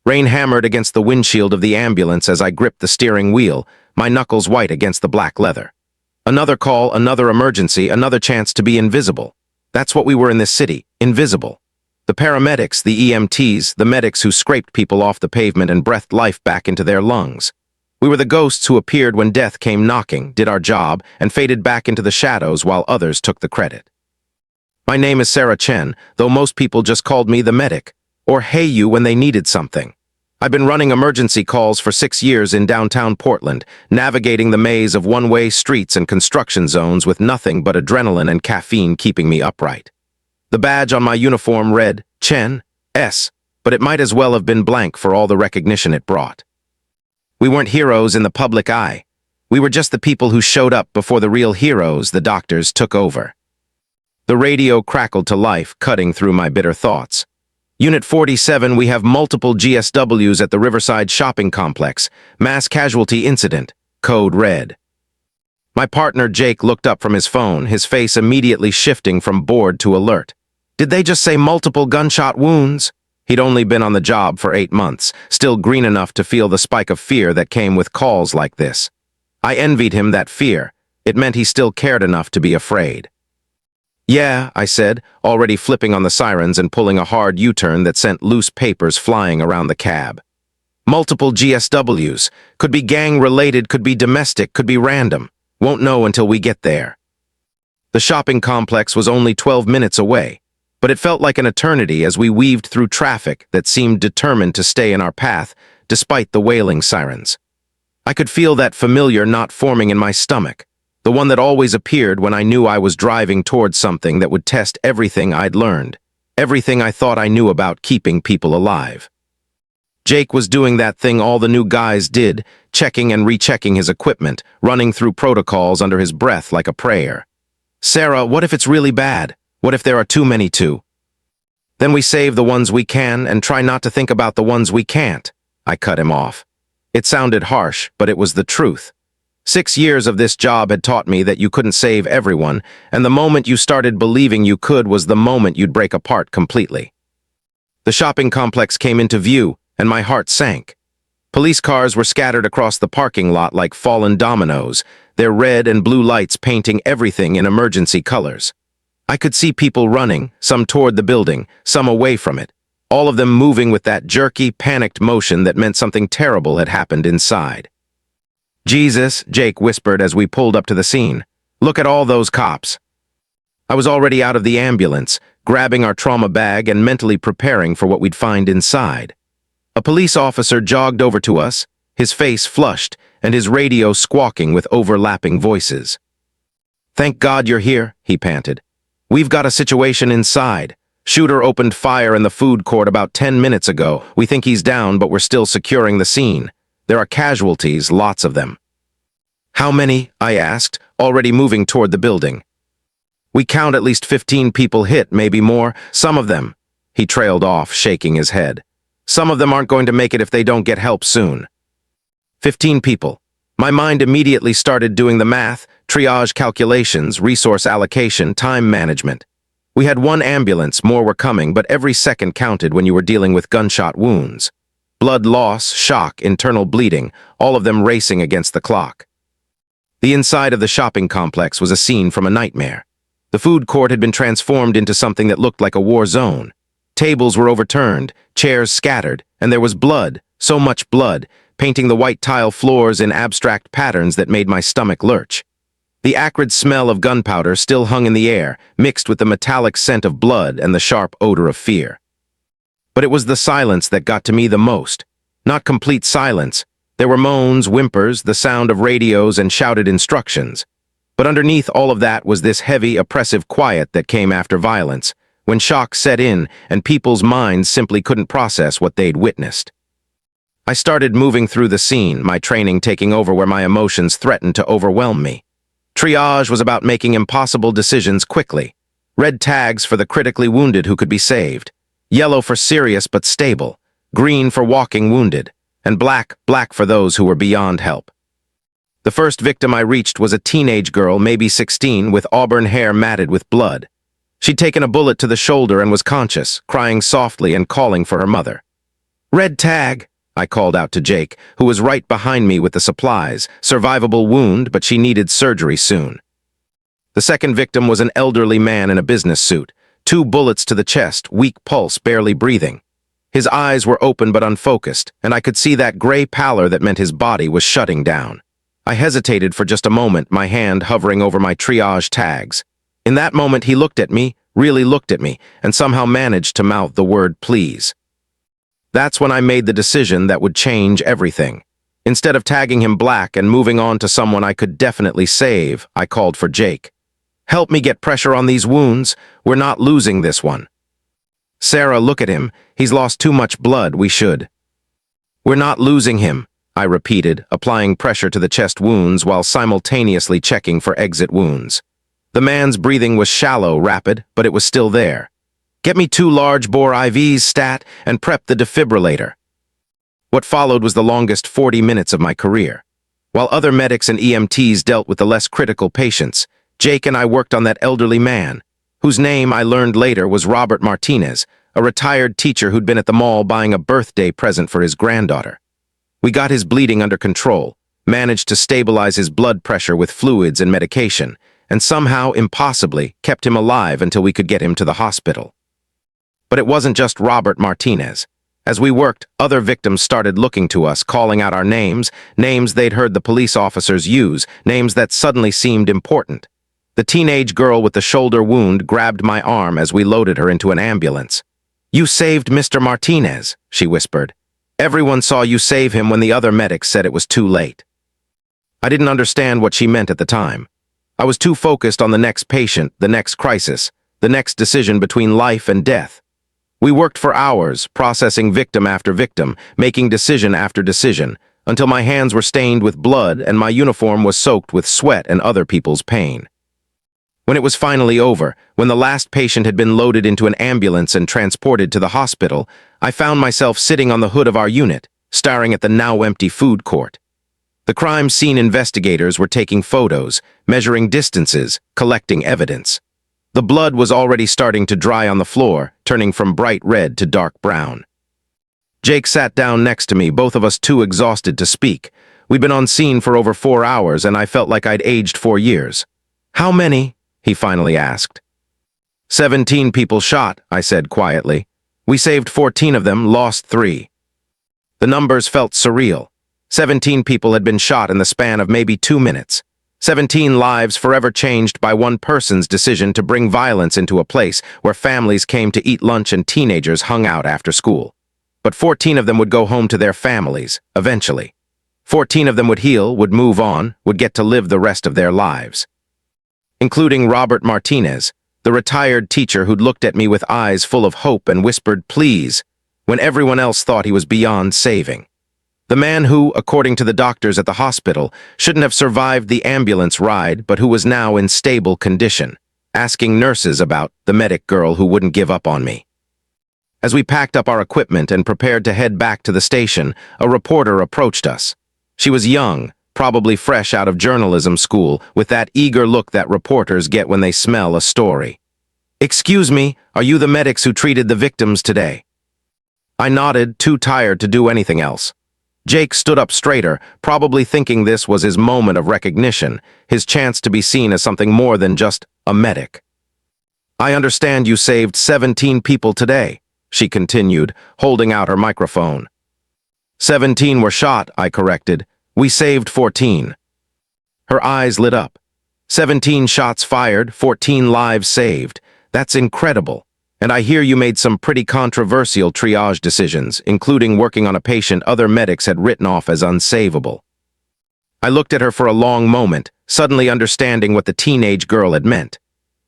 Rain hammered against the windshield of the ambulance as I gripped the steering wheel, my knuckles white against the black leather. Another call, another emergency, another chance to be invisible. That's what we were in this city, invisible. The paramedics, the EMTs, the medics who scraped people off the pavement and breathed life back into their lungs. We were the ghosts who appeared when death came knocking, did our job, and faded back into the shadows while others took the credit. My name is Sarah Chen, though most people just called me the medic, or hey you when they needed something. I've been running emergency calls for 6 years in downtown Portland, navigating the maze of one-way streets and construction zones with nothing but adrenaline and caffeine keeping me upright. The badge on my uniform read, Chen, S, but it might as well have been blank for all the recognition it brought. We weren't heroes in the public eye. We were just the people who showed up before the real heroes, the doctors, took over. The radio crackled to life, cutting through my bitter thoughts. Unit 47, we have multiple GSWs at the Riverside Shopping Complex. Mass casualty incident. Code red. My partner Jake looked up from his phone, his face immediately shifting from bored to alert. Did they just say multiple gunshot wounds? He'd only been on the job for 8 months, still green enough to feel the spike of fear that came with calls like this. I envied him that fear. It meant he still cared enough to be afraid. Yeah, I said, already flipping on the sirens and pulling a hard U-turn that sent loose papers flying around the cab. Multiple GSWs. Could be gang-related, could be domestic, could be random. Won't know until we get there. The shopping complex was only 12 minutes away, but it felt like an eternity as we weaved through traffic that seemed determined to stay in our path, despite the wailing sirens. I could feel that familiar knot forming in my stomach, the one that always appeared when I knew I was driving towards something that would test everything I'd learned, everything I thought I knew about keeping people alive. Jake was doing that thing all the new guys did, checking and rechecking his equipment, running through protocols under his breath like a prayer. Sarah, what if it's really bad? What if there are too many to? Then we save the ones we can and try not to think about the ones we can't. I cut him off. It sounded harsh, but it was the truth. 6 years of this job had taught me that you couldn't save everyone, and the moment you started believing you could was the moment you'd break apart completely. The shopping complex came into view, and my heart sank. Police cars were scattered across the parking lot like fallen dominoes, their red and blue lights painting everything in emergency colors. I could see people running, some toward the building, some away from it, all of them moving with that jerky, panicked motion that meant something terrible had happened inside. Jesus, Jake whispered as we pulled up to the scene. Look at all those cops. I was already out of the ambulance, grabbing our trauma bag and mentally preparing for what we'd find inside. A police officer jogged over to us, his face flushed and his radio squawking with overlapping voices. Thank God you're here, he panted. We've got a situation inside. Shooter opened fire in the food court about 10 minutes ago. We think he's down, but we're still securing the scene. There are casualties, lots of them. How many? I asked, already moving toward the building. We count at least 15 people hit, maybe more. Some of them. He trailed off, shaking his head. Some of them aren't going to make it if they don't get help soon. 15 people. My mind immediately started doing the math, triage calculations, resource allocation, time management. We had 1 ambulance, more were coming, but every second counted when you were dealing with gunshot wounds. Blood loss, shock, internal bleeding, all of them racing against the clock. The inside of the shopping complex was a scene from a nightmare. The food court had been transformed into something that looked like a war zone. Tables were overturned, chairs scattered, and there was blood, so much blood, painting the white tile floors in abstract patterns that made my stomach lurch. The acrid smell of gunpowder still hung in the air, mixed with the metallic scent of blood and the sharp odor of fear. But it was the silence that got to me the most. Not complete silence. There were moans, whimpers, the sound of radios and shouted instructions. But underneath all of that was this heavy, oppressive quiet that came after violence, when shock set in and people's minds simply couldn't process what they'd witnessed. I started moving through the scene, my training taking over where my emotions threatened to overwhelm me. Triage was about making impossible decisions quickly. Red tags for the critically wounded who could be saved. Yellow for serious but stable, green for walking wounded, and black for those who were beyond help. The first victim I reached was a teenage girl, maybe 16, with auburn hair matted with blood. She'd taken a bullet to the shoulder and was conscious, crying softly and calling for her mother. Red tag, I called out to Jake, who was right behind me with the supplies. Survivable wound, but she needed surgery soon. The second victim was an elderly man in a business suit. 2 bullets to the chest, weak pulse, barely breathing. His eyes were open but unfocused, and I could see that gray pallor that meant his body was shutting down. I hesitated for just a moment, my hand hovering over my triage tags. In that moment he looked at me, really looked at me, and somehow managed to mouth the word please. That's when I made the decision that would change everything. Instead of tagging him black and moving on to someone I could definitely save, I called for Jake. Help me get pressure on these wounds. We're not losing this one. Sarah, look at him. He's lost too much blood. We should. We're not losing him, I repeated, applying pressure to the chest wounds while simultaneously checking for exit wounds. The man's breathing was shallow, rapid, but it was still there. Get me 2 large-bore IVs, stat, and prep the defibrillator. What followed was the longest 40 minutes of my career. While other medics and EMTs dealt with the less critical patients, Jake and I worked on that elderly man, whose name I learned later was Robert Martinez, a retired teacher who'd been at the mall buying a birthday present for his granddaughter. We got his bleeding under control, managed to stabilize his blood pressure with fluids and medication, and somehow, impossibly, kept him alive until we could get him to the hospital. But it wasn't just Robert Martinez. As we worked, other victims started looking to us, calling out our names they'd heard the police officers use, names that suddenly seemed important. The teenage girl with the shoulder wound grabbed my arm as we loaded her into an ambulance. You saved Mr. Martinez, she whispered. Everyone saw you save him when the other medics said it was too late. I didn't understand what she meant at the time. I was too focused on the next patient, the next crisis, the next decision between life and death. We worked for hours, processing victim after victim, making decision after decision, until my hands were stained with blood and my uniform was soaked with sweat and other people's pain. When it was finally over, when the last patient had been loaded into an ambulance and transported to the hospital, I found myself sitting on the hood of our unit, staring at the now-empty food court. The crime scene investigators were taking photos, measuring distances, collecting evidence. The blood was already starting to dry on the floor, turning from bright red to dark brown. Jake sat down next to me, both of us too exhausted to speak. We'd been on scene for over 4 hours, and I felt like I'd aged 4 years. How many? He finally asked. 17 people shot, I said quietly. We saved 14 of them, lost 3. The numbers felt surreal. 17 people had been shot in the span of maybe 2 minutes. 17 lives forever changed by one person's decision to bring violence into a place where families came to eat lunch and teenagers hung out after school. But 14 of them would go home to their families, eventually. 14 of them would heal, would move on, would get to live the rest of their lives. Including Robert Martinez, the retired teacher who'd looked at me with eyes full of hope and whispered, please, when everyone else thought he was beyond saving. The man who, according to the doctors at the hospital, shouldn't have survived the ambulance ride, but who was now in stable condition, asking nurses about the medic girl who wouldn't give up on me. As we packed up our equipment and prepared to head back to the station, a reporter approached us. She was young, probably fresh out of journalism school, with that eager look that reporters get when they smell a story. Excuse me, are you the medics who treated the victims today? I nodded, too tired to do anything else. Jake stood up straighter, probably thinking this was his moment of recognition, his chance to be seen as something more than just a medic. I understand you saved 17 people today, she continued, holding out her microphone. 17 were shot, I corrected. We saved 14. Her eyes lit up. 17 shots fired, 14 lives saved. That's incredible. And I hear you made some pretty controversial triage decisions, including working on a patient other medics had written off as unsavable. I looked at her for a long moment, suddenly understanding what the teenage girl had meant.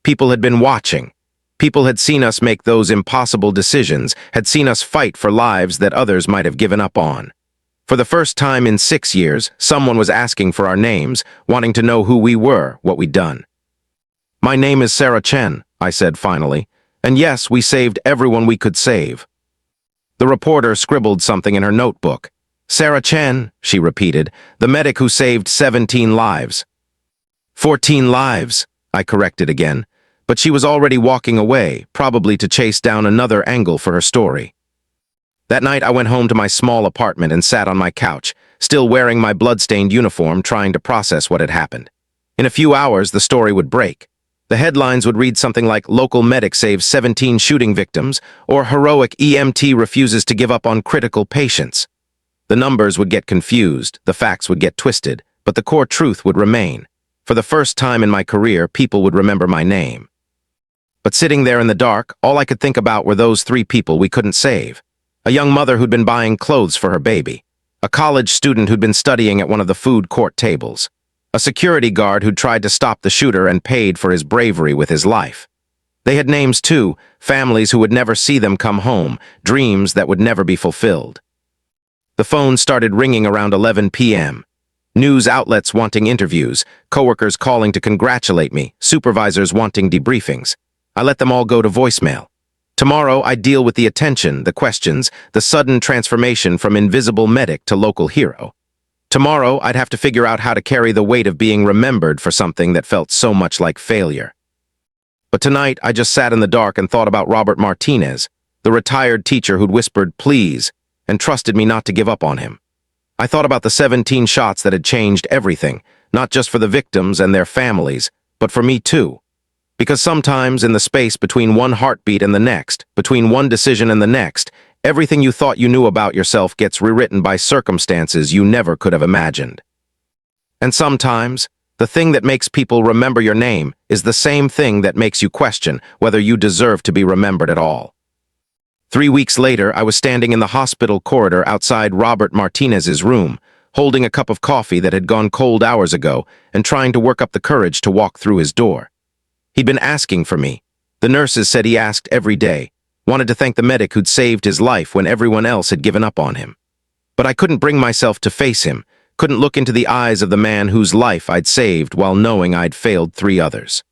People had been watching. People had seen us make those impossible decisions, had seen us fight for lives that others might have given up on. For the first time in 6 years, someone was asking for our names, wanting to know who we were, what we'd done. My name is Sarah Chen, I said finally, and yes, we saved everyone we could save. The reporter scribbled something in her notebook. Sarah Chen, she repeated, the medic who saved 17 lives. 14 lives, I corrected again, but she was already walking away, probably to chase down another angle for her story. That night, I went home to my small apartment and sat on my couch, still wearing my blood-stained uniform, trying to process what had happened. In a few hours, the story would break. The headlines would read something like "Local Medic Saves 17 Shooting Victims" or "Heroic EMT Refuses to Give Up on Critical Patients." The numbers would get confused, the facts would get twisted, but the core truth would remain. For the first time in my career, people would remember my name. But sitting there in the dark, all I could think about were those 3 people we couldn't save. A young mother who'd been buying clothes for her baby. A college student who'd been studying at one of the food court tables. A security guard who'd tried to stop the shooter and paid for his bravery with his life. They had names too, families who would never see them come home, dreams that would never be fulfilled. The phone started ringing around 11 p.m. News outlets wanting interviews, coworkers calling to congratulate me, supervisors wanting debriefings. I let them all go to voicemail. Tomorrow, I'd deal with the attention, the questions, the sudden transformation from invisible medic to local hero. Tomorrow, I'd have to figure out how to carry the weight of being remembered for something that felt so much like failure. But tonight, I just sat in the dark and thought about Robert Martinez, the retired teacher who'd whispered "please" and trusted me not to give up on him. I thought about the 17 shots that had changed everything, not just for the victims and their families, but for me too. Because sometimes in the space between one heartbeat and the next, between one decision and the next, everything you thought you knew about yourself gets rewritten by circumstances you never could have imagined. And sometimes, the thing that makes people remember your name is the same thing that makes you question whether you deserve to be remembered at all. 3 weeks later, I was standing in the hospital corridor outside Robert Martinez's room, holding a cup of coffee that had gone cold hours ago and trying to work up the courage to walk through his door. He'd been asking for me. The nurses said he asked every day, wanted to thank the medic who'd saved his life when everyone else had given up on him. But I couldn't bring myself to face him, couldn't look into the eyes of the man whose life I'd saved while knowing I'd failed 3 others.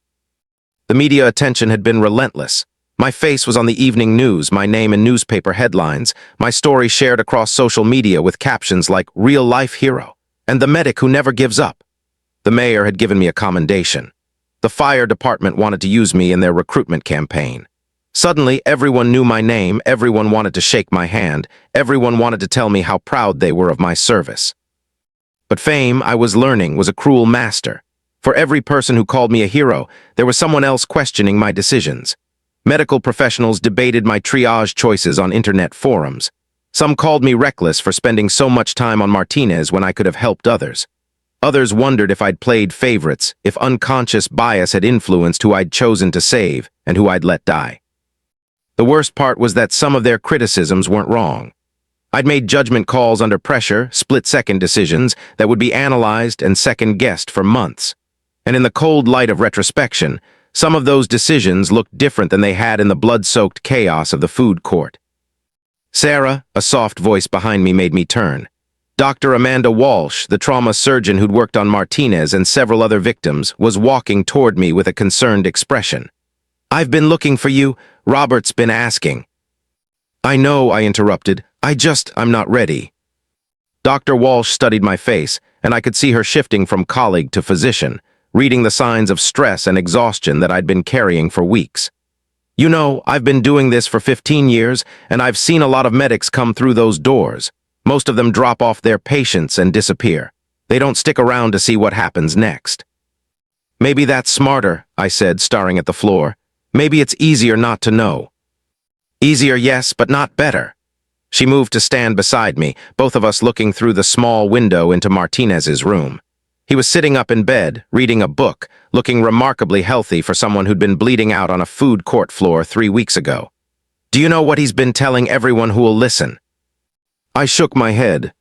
The media attention had been relentless. My face was on the evening news, my name in newspaper headlines, my story shared across social media with captions like "real-life hero" and "the medic who never gives up." The mayor had given me a commendation. The fire department wanted to use me in their recruitment campaign. Suddenly, everyone knew my name, everyone wanted to shake my hand, everyone wanted to tell me how proud they were of my service. But fame, I was learning, was a cruel master. For every person who called me a hero, there was someone else questioning my decisions. Medical professionals debated my triage choices on internet forums. Some called me reckless for spending so much time on Martinez when I could have helped others. Others wondered if I'd played favorites, if unconscious bias had influenced who I'd chosen to save and who I'd let die. The worst part was that some of their criticisms weren't wrong. I'd made judgment calls under pressure, split-second decisions that would be analyzed and second-guessed for months. And in the cold light of retrospection, some of those decisions looked different than they had in the blood-soaked chaos of the food court. "Sarah," a soft voice behind me made me turn. Dr. Amanda Walsh, the trauma surgeon who'd worked on Martinez and several other victims, was walking toward me with a concerned expression. "I've been looking for you. Robert's been asking." "I know," I interrupted. I'm not ready." Dr. Walsh studied my face, and I could see her shifting from colleague to physician, reading the signs of stress and exhaustion that I'd been carrying for weeks. "You know, I've been doing this for 15 years, and I've seen a lot of medics come through those doors. Most of them drop off their patients and disappear. They don't stick around to see what happens next." "Maybe that's smarter," I said, staring at the floor. "Maybe it's easier not to know." "Easier, yes, but not better." She moved to stand beside me, both of us looking through the small window into Martinez's room. He was sitting up in bed, reading a book, looking remarkably healthy for someone who'd been bleeding out on a food court floor 3 weeks ago. "Do you know what he's been telling everyone who will listen?" I shook my head.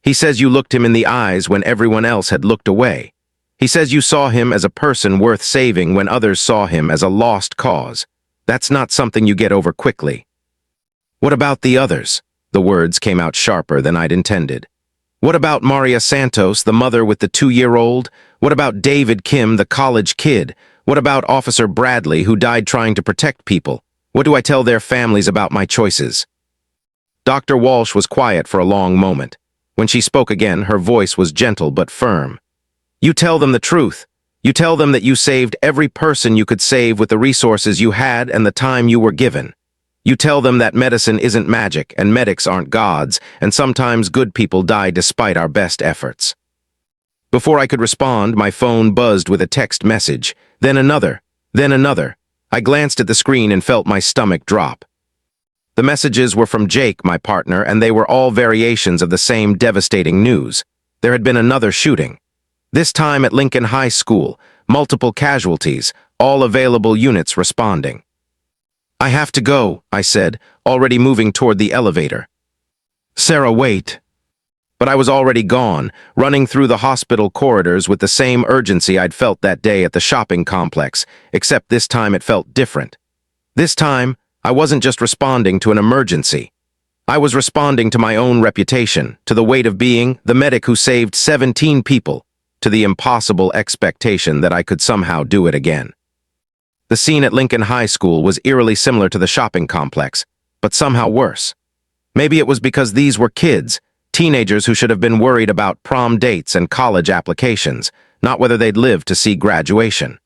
"He says you looked him in the eyes when everyone else had looked away. He says you saw him as a person worth saving when others saw him as a lost cause. That's not something you get over quickly." "What about the others?" The words came out sharper than I'd intended. "What about Maria Santos, the mother with the 2-year-old? What about David Kim, the college kid? What about Officer Bradley, who died trying to protect people? What do I tell their families about my choices?" Dr. Walsh was quiet for a long moment. When she spoke again, her voice was gentle but firm. "You tell them the truth. You tell them that you saved every person you could save with the resources you had and the time you were given. You tell them that medicine isn't magic and medics aren't gods, and sometimes good people die despite our best efforts. Before I could respond, my phone buzzed with a text message, then another, then another. I glanced at the screen and felt my stomach drop. The messages were from Jake, my partner, and they were all variations of the same devastating news. There had been another shooting. This time at Lincoln High School, multiple casualties, all available units responding. I have to go, I said, already moving toward the elevator. Sarah, wait. But I was already gone, running through the hospital corridors with the same urgency I'd felt that day at the shopping complex, except this time it felt different. This time, I wasn't just responding to an emergency. I was responding to my own reputation, to the weight of being the medic who saved 17 people, to the impossible expectation that I could somehow do it again. The scene at Lincoln High School was eerily similar to the shopping complex, but somehow worse. Maybe it was because these were kids, teenagers who should have been worried about prom dates and college applications, not whether they'd live to see graduation.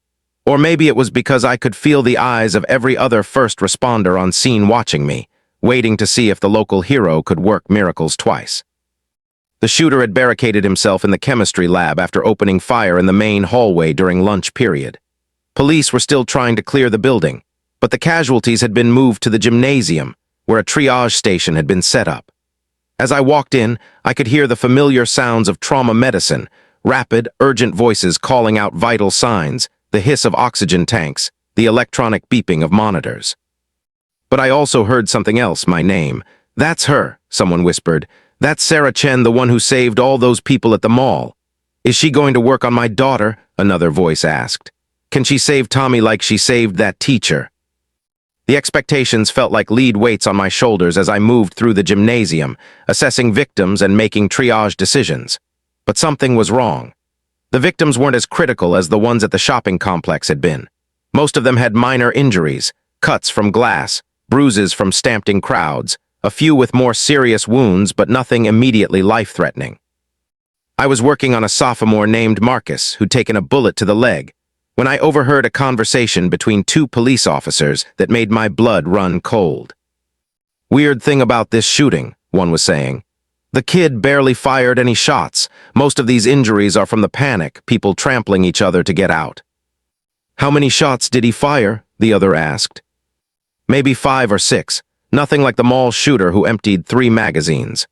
Or maybe it was because I could feel the eyes of every other first responder on scene watching me, waiting to see if the local hero could work miracles twice. The shooter had barricaded himself in the chemistry lab after opening fire in the main hallway during lunch period. Police were still trying to clear the building, but the casualties had been moved to the gymnasium, where a triage station had been set up. As I walked in, I could hear the familiar sounds of trauma medicine, rapid, urgent voices calling out vital signs, the hiss of oxygen tanks, the electronic beeping of monitors. But I also heard something else, my name. That's her, someone whispered. That's Sarah Chen, the one who saved all those people at the mall. Is she going to work on my daughter? Another voice asked. Can she save Tommy like she saved that teacher? The expectations felt like lead weights on my shoulders as I moved through the gymnasium, assessing victims and making triage decisions. But something was wrong. The victims weren't as critical as the ones at the shopping complex had been. Most of them had minor injuries, cuts from glass, bruises from stampeding crowds, a few with more serious wounds but nothing immediately life-threatening. I was working on a sophomore named Marcus who'd taken a bullet to the leg, when I overheard a conversation between two police officers that made my blood run cold. Weird thing about this shooting, one was saying. The kid barely fired any shots. Most of these injuries are from the panic, people trampling each other to get out. How many shots did he fire? The other asked. Maybe 5 or 6. Nothing like the mall shooter who emptied 3 magazines.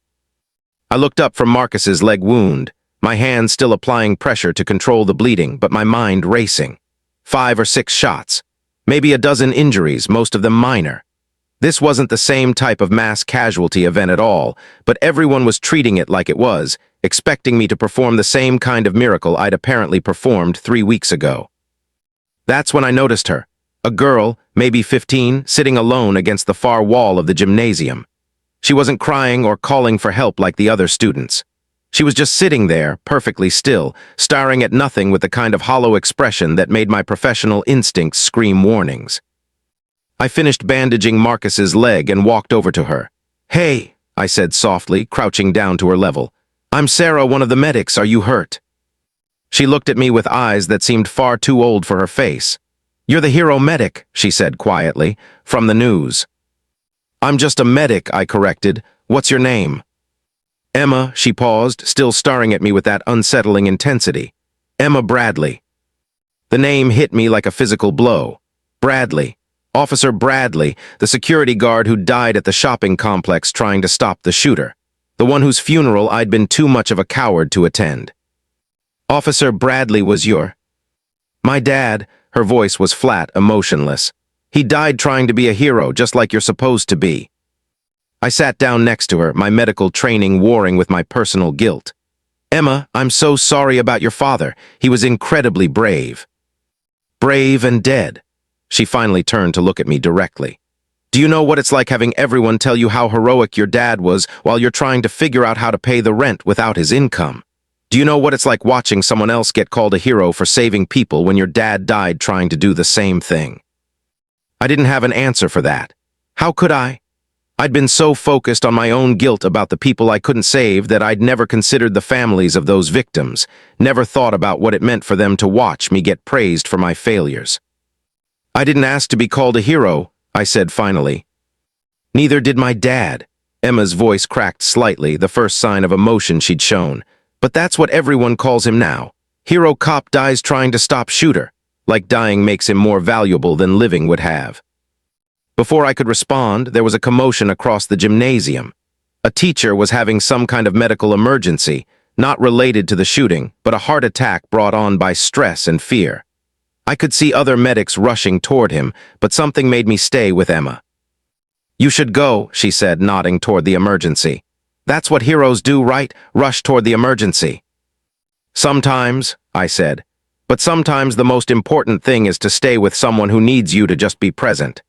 I looked up from Marcus's leg wound, my hands still applying pressure to control the bleeding, but my mind racing. 5 or 6 shots. Maybe a dozen injuries, most of them minor. This wasn't the same type of mass casualty event at all, but everyone was treating it like it was, expecting me to perform the same kind of miracle I'd apparently performed 3 weeks ago. That's when I noticed her, a girl, maybe 15, sitting alone against the far wall of the gymnasium. She wasn't crying or calling for help like the other students. She was just sitting there, perfectly still, staring at nothing with the kind of hollow expression that made my professional instincts scream warnings. I finished bandaging Marcus's leg and walked over to her. Hey, I said softly, crouching down to her level. I'm Sarah, one of the medics. Are you hurt? She looked at me with eyes that seemed far too old for her face. You're the hero medic, she said quietly, from the news. I'm just a medic, I corrected. What's your name? Emma, she paused, still staring at me with that unsettling intensity. Emma Bradley. The name hit me like a physical blow. Bradley. Officer Bradley, the security guard who died at the shopping complex trying to stop the shooter. The one whose funeral I'd been too much of a coward to attend. Officer Bradley was your... My dad, her voice was flat, emotionless. He died trying to be a hero, just like you're supposed to be. I sat down next to her, my medical training warring with my personal guilt. Emma, I'm so sorry about your father. He was incredibly brave. Brave and dead. She finally turned to look at me directly. Do you know what it's like having everyone tell you how heroic your dad was while you're trying to figure out how to pay the rent without his income? Do you know what it's like watching someone else get called a hero for saving people when your dad died trying to do the same thing? I didn't have an answer for that. How could I? I'd been so focused on my own guilt about the people I couldn't save that I'd never considered the families of those victims, never thought about what it meant for them to watch me get praised for my failures. I didn't ask to be called a hero, I said finally. Neither did my dad. Emma's voice cracked slightly, the first sign of emotion she'd shown. But that's what everyone calls him now. Hero cop dies trying to stop shooter, like dying makes him more valuable than living would have. Before I could respond, there was a commotion across the gymnasium. A teacher was having some kind of medical emergency, not related to the shooting, but a heart attack brought on by stress and fear. I could see other medics rushing toward him, but something made me stay with Emma. "You should go," she said, nodding toward the emergency. "That's what heroes do, right? Rush toward the emergency." "Sometimes," I said, "but sometimes the most important thing is to stay with someone who needs you to just be present."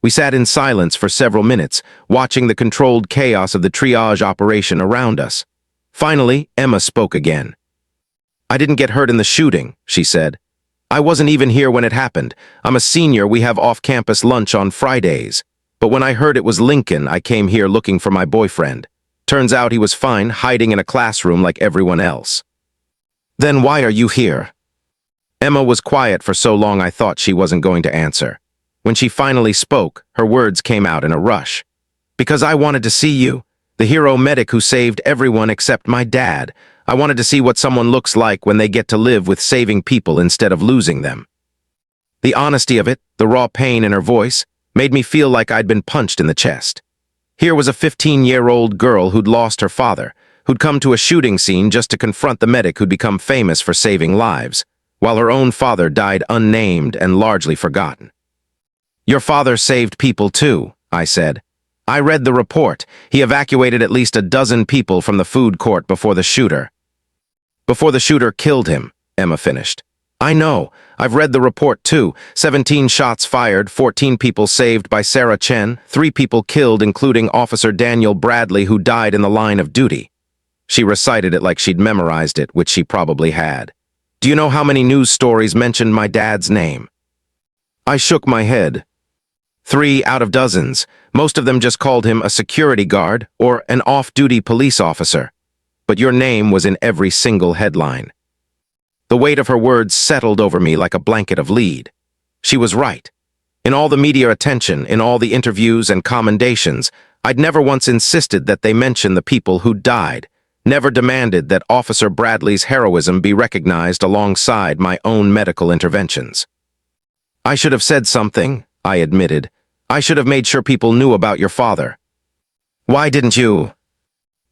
We sat in silence for several minutes, watching the controlled chaos of the triage operation around us. Finally, Emma spoke again. "I didn't get hurt in the shooting," she said. "I wasn't even here when it happened. I'm a senior, we have off-campus lunch on Fridays. But when I heard it was Lincoln, I came here looking for my boyfriend. Turns out he was fine, hiding in a classroom like everyone else." "Then why are you here?" Emma was quiet for so long I thought she wasn't going to answer. When she finally spoke, her words came out in a rush. "Because I wanted to see you, the hero medic who saved everyone except my dad. I wanted to see what someone looks like when they get to live with saving people instead of losing them." The honesty of it, the raw pain in her voice, made me feel like I'd been punched in the chest. Here was a 15-year-old girl who'd lost her father, who'd come to a shooting scene just to confront the medic who'd become famous for saving lives, while her own father died unnamed and largely forgotten. "Your father saved people too," I said. "I read the report. He evacuated at least a dozen people from the food court before the shooter." "Before the shooter killed him," Emma finished. "I know. I've read the report too. 17 shots fired, 14 people saved by Sarah Chen, 3 people killed including Officer Daniel Bradley who died in the line of duty." She recited it like she'd memorized it, which she probably had. "Do you know how many news stories mentioned my dad's name?" I shook my head. 3 out of dozens. Most of them just called him a security guard or an off-duty police officer. But your name was in every single headline. The weight of her words settled over me like a blanket of lead. She was right. In all the media attention, in all the interviews and commendations, I'd never once insisted that they mention the people who died, never demanded that Officer Bradley's heroism be recognized alongside my own medical interventions. "I should have said something," I admitted. "I should have made sure people knew about your father." "Why didn't you?"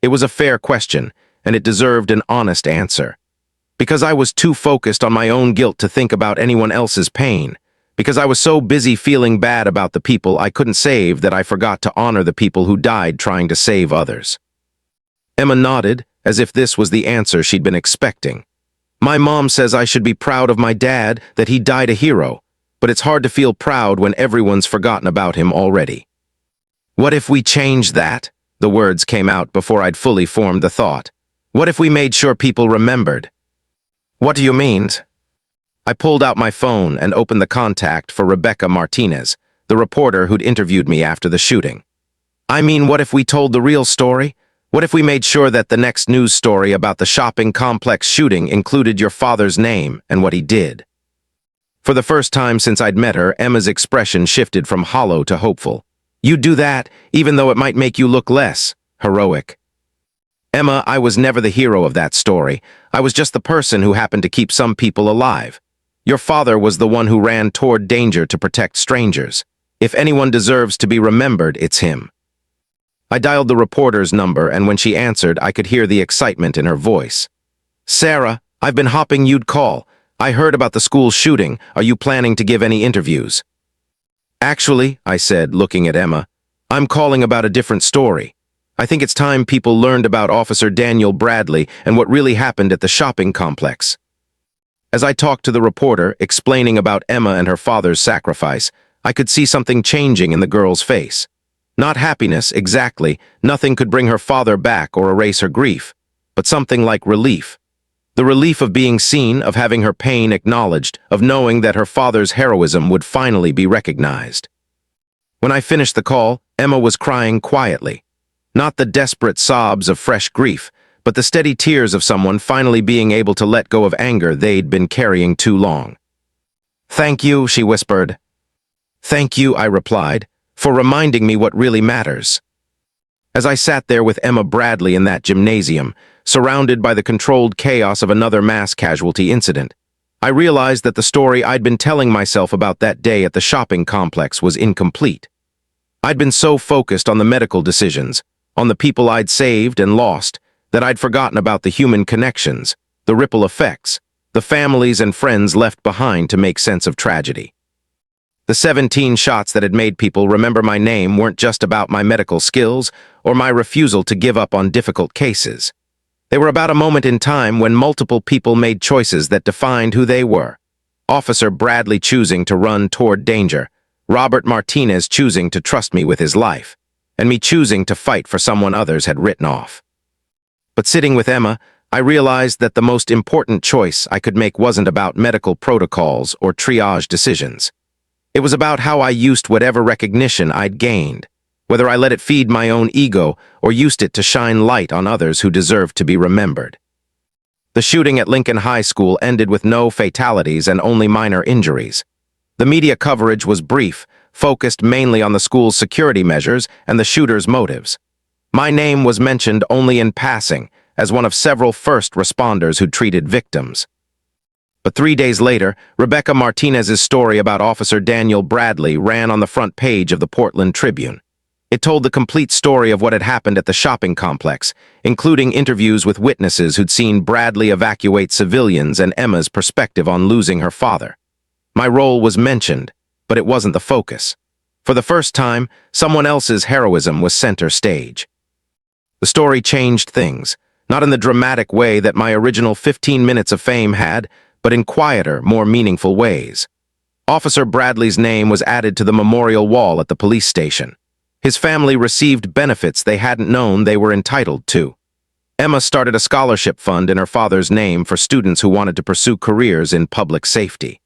It was a fair question, and it deserved an honest answer. Because I was too focused on my own guilt to think about anyone else's pain. Because I was so busy feeling bad about the people I couldn't save that I forgot to honor the people who died trying to save others. Emma nodded, as if this was the answer she'd been expecting. "My mom says I should be proud of my dad, that he died a hero. But it's hard to feel proud when everyone's forgotten about him already." "What if we changed that?" The words came out before I'd fully formed the thought. "What if we made sure people remembered?" "What do you mean?" I pulled out my phone and opened the contact for Rebecca Martinez, the reporter who'd interviewed me after the shooting. "I mean, what if we told the real story? What if we made sure that the next news story about the shopping complex shooting included your father's name and what he did?" For the first time since I'd met her, Emma's expression shifted from hollow to hopeful. "You'd do that, even though it might make you look less heroic." "Emma, I was never the hero of that story. I was just the person who happened to keep some people alive. Your father was the one who ran toward danger to protect strangers. If anyone deserves to be remembered, it's him." I dialed the reporter's number, and when she answered, I could hear the excitement in her voice. "Sarah, I've been hoping you'd call. I heard about the school shooting. Are you planning to give any interviews?" "Actually," I said, looking at Emma, "I'm calling about a different story. I think it's time people learned about Officer Daniel Bradley and what really happened at the shopping complex." As I talked to the reporter, explaining about Emma and her father's sacrifice, I could see something changing in the girl's face. Not happiness, exactly. Nothing could bring her father back or erase her grief, but something like relief. The relief of being seen, of having her pain acknowledged, of knowing that her father's heroism would finally be recognized. When I finished the call, Emma was crying quietly. Not the desperate sobs of fresh grief, but the steady tears of someone finally being able to let go of anger they'd been carrying too long. "Thank you," she whispered. "Thank you," I replied, for reminding me what really matters. As I sat there with Emma Bradley in that gymnasium, surrounded by the controlled chaos of another mass casualty incident, I realized that the story I'd been telling myself about that day at the shopping complex was incomplete. I'd been so focused on the medical decisions, on the people I'd saved and lost, that I'd forgotten about the human connections, the ripple effects, the families and friends left behind to make sense of tragedy. The 17 shots that had made people remember my name weren't just about my medical skills or my refusal to give up on difficult cases. They were about a moment in time when multiple people made choices that defined who they were. Officer Bradley choosing to run toward danger, Robert Martinez choosing to trust me with his life, and me choosing to fight for someone others had written off. But sitting with Emma, I realized that the most important choice I could make wasn't about medical protocols or triage decisions. It was about how I used whatever recognition I'd gained, whether I let it feed my own ego or used it to shine light on others who deserved to be remembered. The shooting at Lincoln High School ended with no fatalities and only minor injuries. The media coverage was brief, focused mainly on the school's security measures and the shooter's motives. My name was mentioned only in passing, as one of several first responders who treated victims. But 3 days later, Rebecca Martinez's story about Officer Daniel Bradley ran on the front page of the Portland Tribune. It told the complete story of what had happened at the shopping complex, including interviews with witnesses who'd seen Bradley evacuate civilians and Emma's perspective on losing her father. My role was mentioned, but it wasn't the focus. For the first time, someone else's heroism was center stage. The story changed things, not in the dramatic way that my original 15 minutes of fame had, but in quieter, more meaningful ways. Officer Bradley's name was added to the memorial wall at the police station. His family received benefits they hadn't known they were entitled to. Emma started a scholarship fund in her father's name for students who wanted to pursue careers in public safety.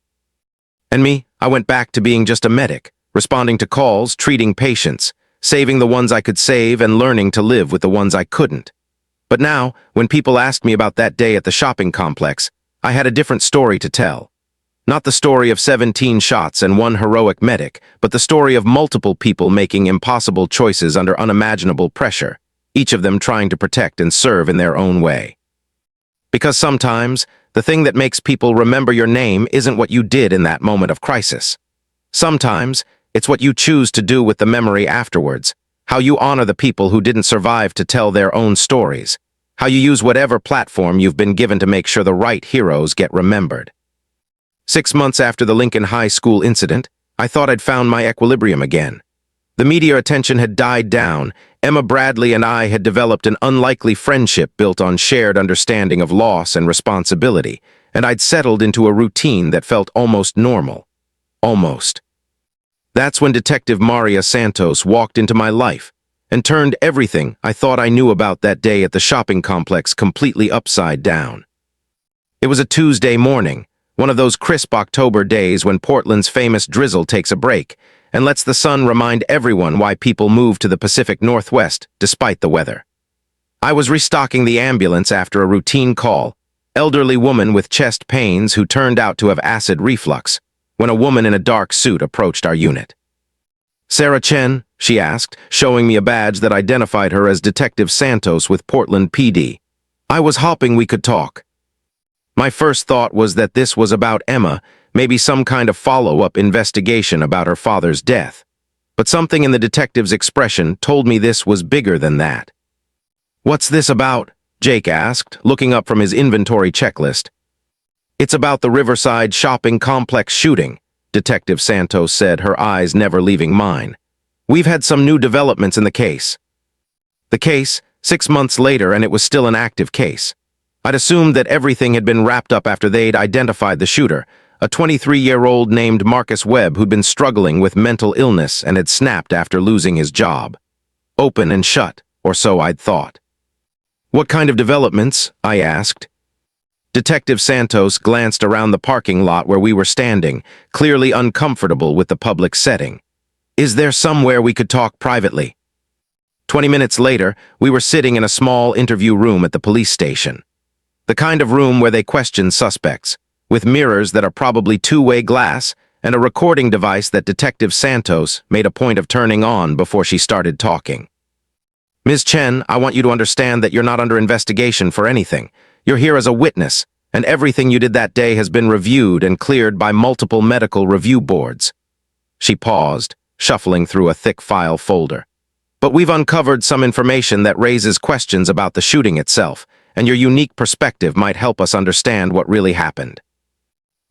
And me, I went back to being just a medic, responding to calls, treating patients, saving the ones I could save and learning to live with the ones I couldn't. But now, when people asked me about that day at the shopping complex, I had a different story to tell. Not the story of 17 shots and one heroic medic, but the story of multiple people making impossible choices under unimaginable pressure, each of them trying to protect and serve in their own way. Because sometimes, the thing that makes people remember your name isn't what you did in that moment of crisis. Sometimes, it's what you choose to do with the memory afterwards, how you honor the people who didn't survive to tell their own stories, how you use whatever platform you've been given to make sure the right heroes get remembered. 6 months after the Lincoln High School incident, I thought I'd found my equilibrium again. The media attention had died down. Emma Bradley and I had developed an unlikely friendship built on shared understanding of loss and responsibility, and I'd settled into a routine that felt almost normal. Almost. That's when Detective Maria Santos walked into my life and turned everything I thought I knew about that day at the shopping complex completely upside down. It was a Tuesday morning, one of those crisp October days when Portland's famous drizzle takes a break and lets the sun remind everyone why people move to the Pacific Northwest despite the weather. I was restocking the ambulance after a routine call, elderly woman with chest pains who turned out to have acid reflux, when a woman in a dark suit approached our unit. "Sarah Chen?" she asked, showing me a badge that identified her as Detective Santos with Portland PD. I was hoping we could talk. My first thought was that this was about Emma, maybe some kind of follow-up investigation about her father's death. But something in the detective's expression told me this was bigger than that. "What's this about?" Jake asked, looking up from his inventory checklist. "It's about the Riverside shopping complex shooting," Detective Santos said, her eyes never leaving mine. "We've had some new developments in the case." The case, 6 months later, and it was still an active case. I'd assumed that everything had been wrapped up after they'd identified the shooter, a 23-year-old named Marcus Webb who'd been struggling with mental illness and had snapped after losing his job. Open and shut, or so I'd thought. "What kind of developments?" I asked. Detective Santos glanced around the parking lot where we were standing, clearly uncomfortable with the public setting. "Is there somewhere we could talk privately?" 20 minutes later, we were sitting in a small interview room at the police station. The kind of room where they question suspects, with mirrors that are probably two-way glass and a recording device that Detective Santos made a point of turning on before she started talking. Ms. Chen, I want you to understand that you're not under investigation for anything. You're here as a witness, and everything you did that day has been reviewed and cleared by multiple medical review boards. She paused, shuffling through a thick file folder. But we've uncovered some information that raises questions about the shooting itself, and your unique perspective might help us understand what really happened.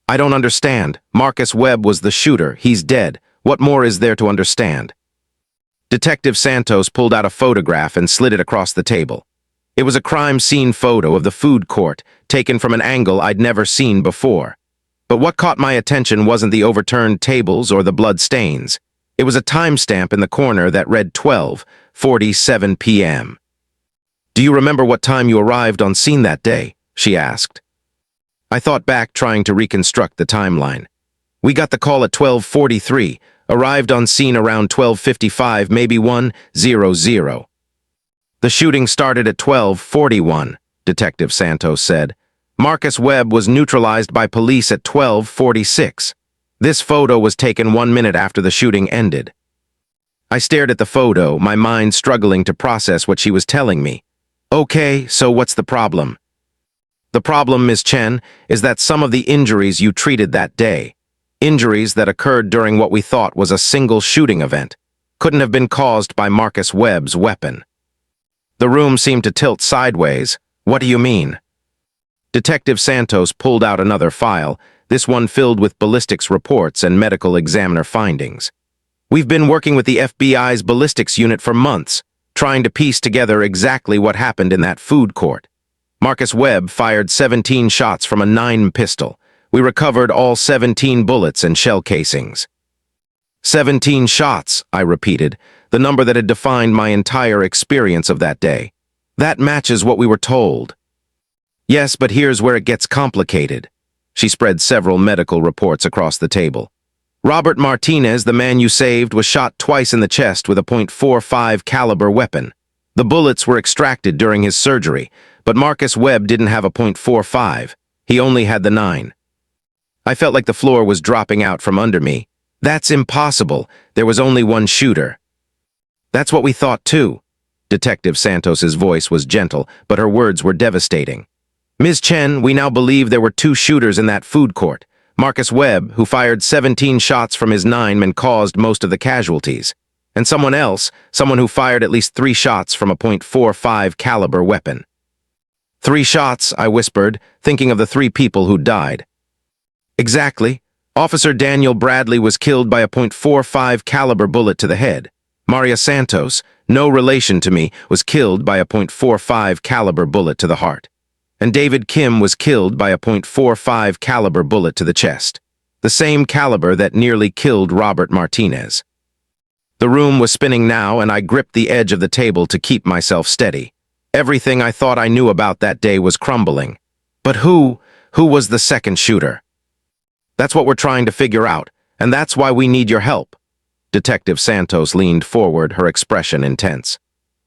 I don't understand. Marcus Webb was the shooter. He's dead. What more is there to understand? Detective Santos pulled out a photograph and slid it across the table. It was a crime scene photo of the food court, taken from an angle I'd never seen before. But what caught my attention wasn't the overturned tables or the blood stains. It was a timestamp in the corner that read 12:47 p.m. Do you remember what time you arrived on scene that day? She asked. I thought back, trying to reconstruct the timeline. We got the call at 12:43, arrived on scene around 12:55, maybe 1:00. The shooting started at 12:41, Detective Santos said. Marcus Webb was neutralized by police at 12:46. This photo was taken 1 minute after the shooting ended. I stared at the photo, my mind struggling to process what she was telling me. Okay, so what's the problem? The problem, Ms. Chen, is that some of the injuries you treated that day, injuries that occurred during what we thought was a single shooting event, couldn't have been caused by Marcus Webb's weapon. The room seemed to tilt sideways. What do you mean? Detective Santos pulled out another file, this one filled with ballistics reports and medical examiner findings. We've been working with the FBI's ballistics unit for months, trying to piece together exactly what happened in that food court. Marcus Webb fired 17 shots from a 9 pistol. We recovered all 17 bullets and shell casings. 17 shots, I repeated, the number that had defined my entire experience of that day. That matches what we were told. Yes, but here's where it gets complicated. She spread several medical reports across the table. Robert Martinez, the man you saved, was shot twice in the chest with a .45 caliber weapon. The bullets were extracted during his surgery, but Marcus Webb didn't have a .45. He only had the 9. I felt like the floor was dropping out from under me. That's impossible. There was only one shooter. That's what we thought too. Detective Santos's voice was gentle, but her words were devastating. Ms. Chen, we now believe there were 2 shooters in that food court. Marcus Webb, who fired 17 shots from his 9 and caused most of the casualties. And someone else, someone who fired at least 3 shots from a .45 caliber weapon. 3 shots, I whispered, thinking of the 3 people who died. Exactly. Officer Daniel Bradley was killed by a .45 caliber bullet to the head. Maria Santos, no relation to me, was killed by a .45 caliber bullet to the heart. And David Kim was killed by a .45 caliber bullet to the chest. The same caliber that nearly killed Robert Martinez. The room was spinning now, and I gripped the edge of the table to keep myself steady. Everything I thought I knew about that day was crumbling. But who was the second shooter? That's what we're trying to figure out, and that's why we need your help. Detective Santos leaned forward, her expression intense.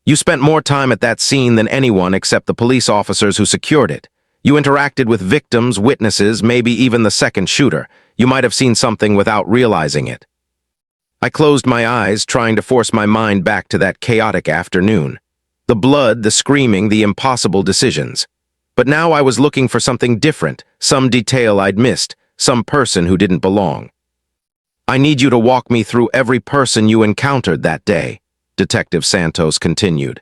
You spent more time at that scene than anyone except the police officers who secured it. You interacted with victims, witnesses, maybe even the second shooter. You might have seen something without realizing it. I closed my eyes, trying to force my mind back to that chaotic afternoon. The blood, the screaming, the impossible decisions. But now I was looking for something different, some detail I'd missed, some person who didn't belong. I need you to walk me through every person you encountered that day, Detective Santos continued.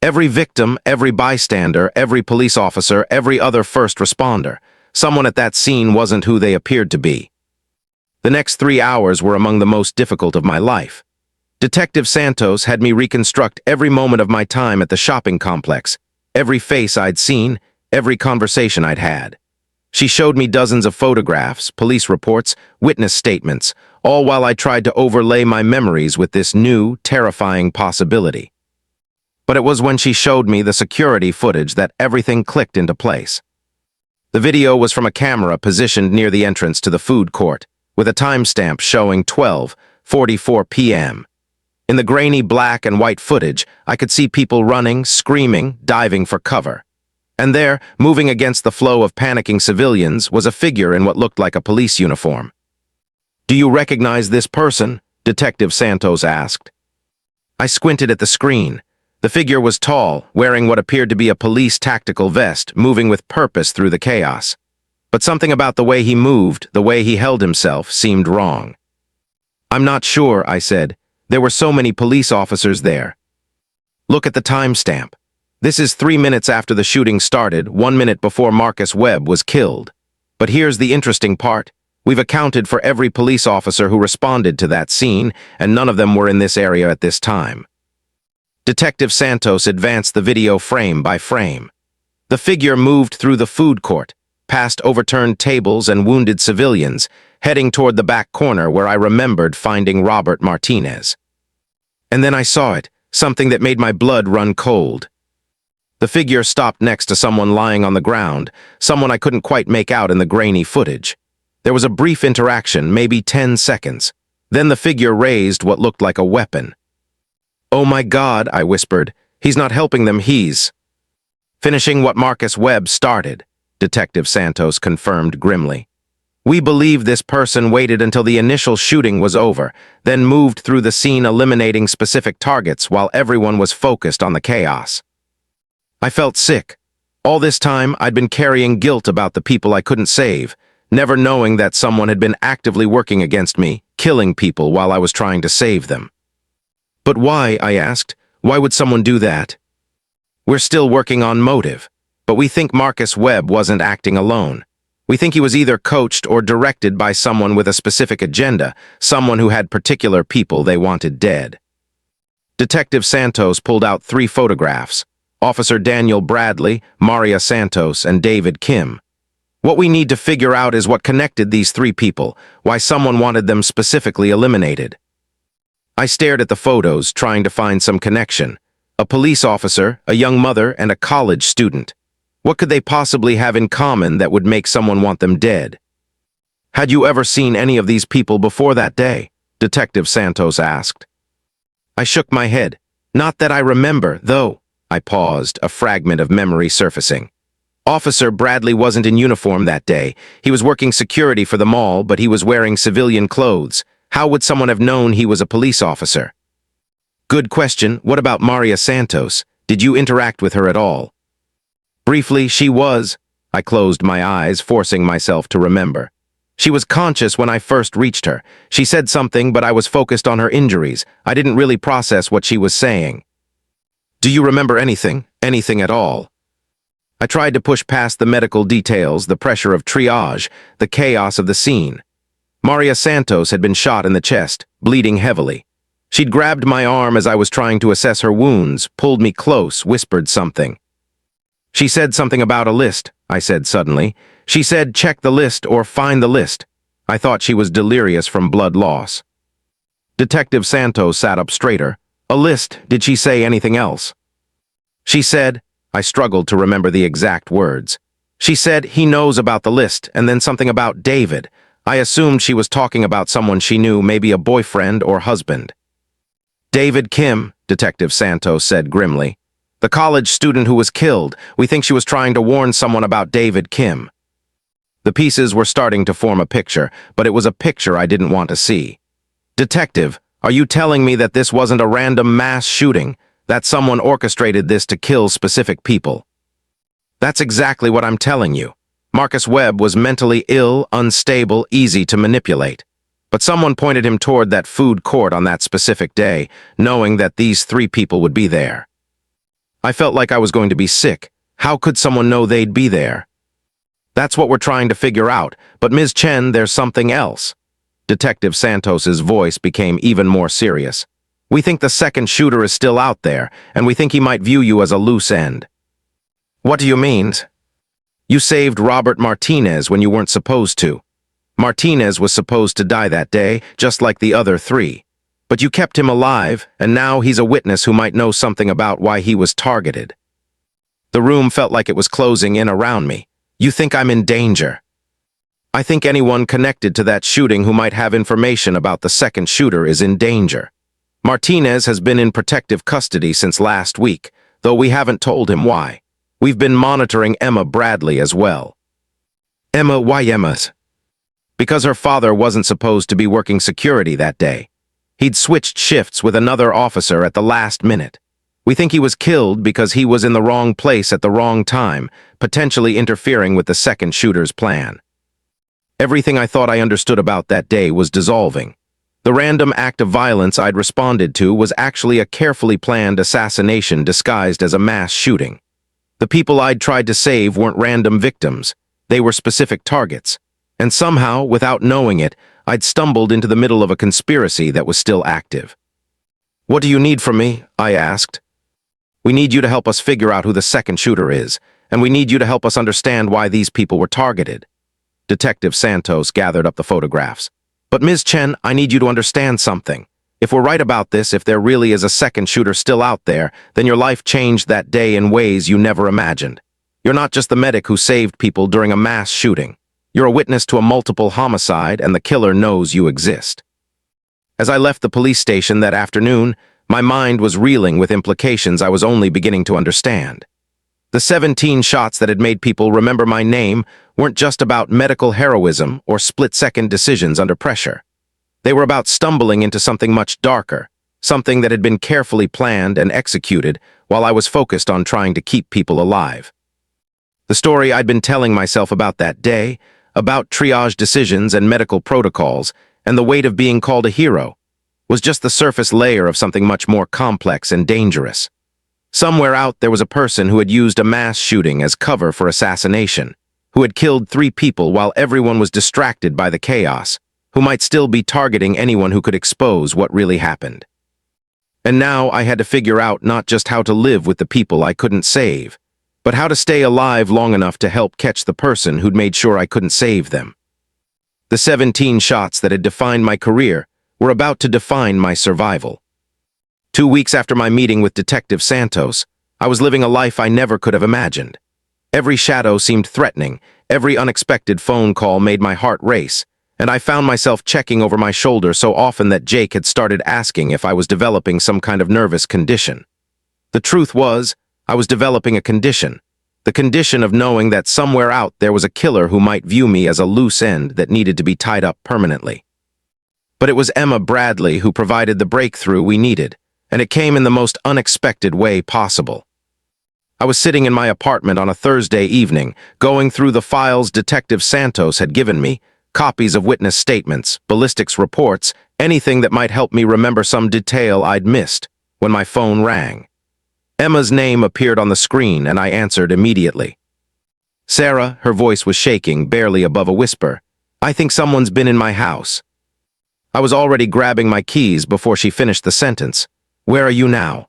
Every victim, every bystander, every police officer, every other first responder. Someone at that scene wasn't who they appeared to be. The next 3 hours were among the most difficult of my life. Detective Santos had me reconstruct every moment of my time at the shopping complex, every face I'd seen, every conversation I'd had. She showed me dozens of photographs, police reports, witness statements, all while I tried to overlay my memories with this new, terrifying possibility. But it was when she showed me the security footage that everything clicked into place. The video was from a camera positioned near the entrance to the food court, with a timestamp showing 12:44 p.m. In the grainy black and white footage, I could see people running, screaming, diving for cover. And there, moving against the flow of panicking civilians, was a figure in what looked like a police uniform. "Do you recognize this person?" Detective Santos asked. I squinted at the screen. The figure was tall, wearing what appeared to be a police tactical vest, moving with purpose through the chaos. But something about the way he moved, the way he held himself, seemed wrong. "I'm not sure," I said. "There were so many police officers there." "Look at the timestamp. This is 3 minutes after the shooting started, 1 minute before Marcus Webb was killed. But here's the interesting part. We've accounted for every police officer who responded to that scene, and none of them were in this area at this time." Detective Santos advanced the video frame by frame. The figure moved through the food court, past overturned tables and wounded civilians, heading toward the back corner where I remembered finding Robert Martinez. And then I saw it, something that made my blood run cold. The figure stopped next to someone lying on the ground, someone I couldn't quite make out in the grainy footage. There was a brief interaction, maybe 10 seconds. Then the figure raised what looked like a weapon. "Oh my God," I whispered. "He's not helping them, he's..." "Finishing what Marcus Webb started," Detective Santos confirmed grimly. "We believe this person waited until the initial shooting was over, then moved through the scene eliminating specific targets while everyone was focused on the chaos." I felt sick. All this time, I'd been carrying guilt about the people I couldn't save, never knowing that someone had been actively working against me, killing people while I was trying to save them. "But why?" I asked. "Why would someone do that?" "We're still working on motive, but we think Marcus Webb wasn't acting alone. We think he was either coached or directed by someone with a specific agenda, someone who had particular people they wanted dead." Detective Santos pulled out 3 photographs: Officer Daniel Bradley, Maria Santos, and David Kim. "What we need to figure out is what connected these 3 people, why someone wanted them specifically eliminated." I stared at the photos, trying to find some connection. A police officer, a young mother, and a college student. What could they possibly have in common that would make someone want them dead? "Had you ever seen any of these people before that day?" Detective Santos asked. I shook my head. "Not that I remember, though." I paused, a fragment of memory surfacing. "Officer Bradley wasn't in uniform that day. He was working security for the mall, but he was wearing civilian clothes. How would someone have known he was a police officer?" "Good question. What about Maria Santos? Did you interact with her at all?" "Briefly, she was..." I closed my eyes, forcing myself to remember. "She was conscious when I first reached her. She said something, but I was focused on her injuries. I didn't really process what she was saying." "Do you remember anything? Anything at all?" I tried to push past the medical details, the pressure of triage, the chaos of the scene. Maria Santos had been shot in the chest, bleeding heavily. She'd grabbed my arm as I was trying to assess her wounds, pulled me close, whispered something. "She said something about a list," I said suddenly. "She said check the list or find the list." I thought she was delirious from blood loss. Detective Santos sat up straighter. "A list? Did she say anything else?" "She said..." I struggled to remember the exact words. "She said he knows about the list, and then something about David. I assumed she was talking about someone she knew, maybe a boyfriend or husband." "David Kim," Detective Santos said grimly. "The college student who was killed. We think she was trying to warn someone about David Kim." The pieces were starting to form a picture, but it was a picture I didn't want to see. "Detective, are you telling me that this wasn't a random mass shooting? That someone orchestrated this to kill specific people?" "That's exactly what I'm telling you. Marcus Webb was mentally ill, unstable, easy to manipulate. But someone pointed him toward that food court on that specific day, knowing that these 3 people would be there. I felt like I was going to be sick. How could someone know they'd be there? "That's what we're trying to figure out, but Ms. Chen, there's something else." Detective Santos's voice became even more serious. "We think the second shooter is still out there, and we think he might view you as a loose end." "What do you mean?" "You saved Robert Martinez when you weren't supposed to. Martinez was supposed to die that day, just like the other 3. But you kept him alive, and now he's a witness who might know something about why he was targeted." The room felt like it was closing in around me. "You think I'm in danger?" "I think anyone connected to that shooting who might have information about the second shooter is in danger. Martinez has been in protective custody since last week, though we haven't told him why. We've been monitoring Emma Bradley as well." "Emma, why Emma's?" because her father wasn't supposed to be working security that day. He'd switched shifts with another officer at the last minute. We think he was killed because he was in the wrong place at the wrong time, potentially interfering with the second shooter's plan. Everything I thought I understood about that day was dissolving. The random act of violence I'd responded to was actually a carefully planned assassination disguised as a mass shooting. The people I'd tried to save weren't random victims. They were specific targets. And somehow, without knowing it, I'd stumbled into the middle of a conspiracy that was still active. "What do you need from me?" I asked. "We need you to help us figure out who the second shooter is, and we need you to help us understand why these people were targeted." Detective Santos gathered up the photographs. "But Ms. Chen, I need you to understand something. If we're right about this, if there really is a second shooter still out there, then your life changed that day in ways you never imagined. You're not just the medic who saved people during a mass shooting. You're a witness to a multiple homicide, and the killer knows you exist." As I left the police station that afternoon, my mind was reeling with implications I was only beginning to understand. The 17 shots that had made people remember my name weren't just about medical heroism or split-second decisions under pressure. They were about stumbling into something much darker, something that had been carefully planned and executed while I was focused on trying to keep people alive. The story I'd been telling myself about that day, about triage decisions and medical protocols, and the weight of being called a hero, was just the surface layer of something much more complex and dangerous. Somewhere out there was a person who had used a mass shooting as cover for assassination, who had killed 3 people while everyone was distracted by the chaos, who might still be targeting anyone who could expose what really happened. And now I had to figure out not just how to live with the people I couldn't save, but how to stay alive long enough to help catch the person who'd made sure I couldn't save them. The 17 shots that had defined my career were about to define my survival. 2 weeks after my meeting with Detective Santos, I was living a life I never could have imagined. Every shadow seemed threatening, every unexpected phone call made my heart race, and I found myself checking over my shoulder so often that Jake had started asking if I was developing some kind of nervous condition. The truth was, I was developing a condition, the condition of knowing that somewhere out there was a killer who might view me as a loose end that needed to be tied up permanently. But it was Emma Bradley who provided the breakthrough we needed, and it came in the most unexpected way possible. I was sitting in my apartment on a Thursday evening, going through the files Detective Santos had given me, copies of witness statements, ballistics reports, anything that might help me remember some detail I'd missed, when my phone rang. Emma's name appeared on the screen, and I answered immediately. "Sarah," her voice was shaking, barely above a whisper, "I think someone's been in my house." I was already grabbing my keys before she finished the sentence. "Where are you now?"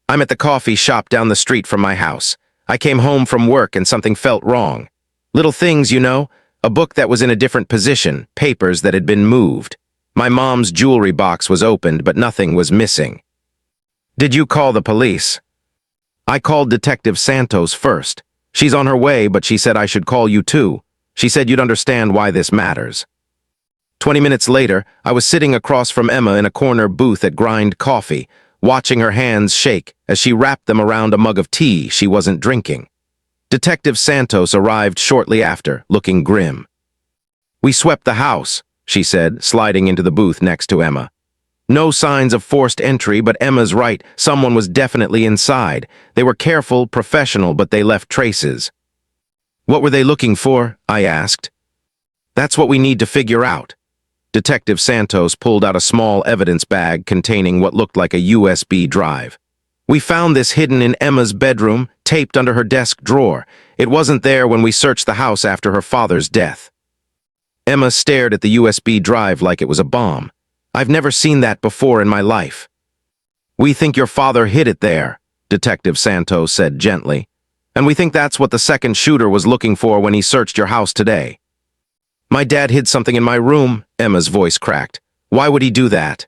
"I'm at the coffee shop down the street from my house. I came home from work and something felt wrong. Little things, you know, a book that was in a different position, papers that had been moved. My mom's jewelry box was opened, but nothing was missing." "Did you call the police?" "I called Detective Santos first. She's on her way, but she said I should call you too. She said you'd understand why this matters." 20 minutes later, I was sitting across from Emma in a corner booth at Grind Coffee, watching her hands shake as she wrapped them around a mug of tea she wasn't drinking. Detective Santos arrived shortly after, looking grim. "We swept the house," she said, sliding into the booth next to Emma. No signs of forced entry, but Emma's right, someone was definitely inside. They were careful, professional, but they left traces. "What were they looking for?" I asked. "That's what we need to figure out." Detective Santos pulled out a small evidence bag containing what looked like a USB drive. "We found this hidden in Emma's bedroom, taped under her desk drawer. It wasn't there when we searched the house after her father's death." Emma stared at the USB drive like it was a bomb. "I've never seen that before in my life." "We think your father hid it there," Detective Santos said gently. "And we think that's what the second shooter was looking for when he searched your house today." "My dad hid something in my room," Emma's voice cracked. "Why would he do that?"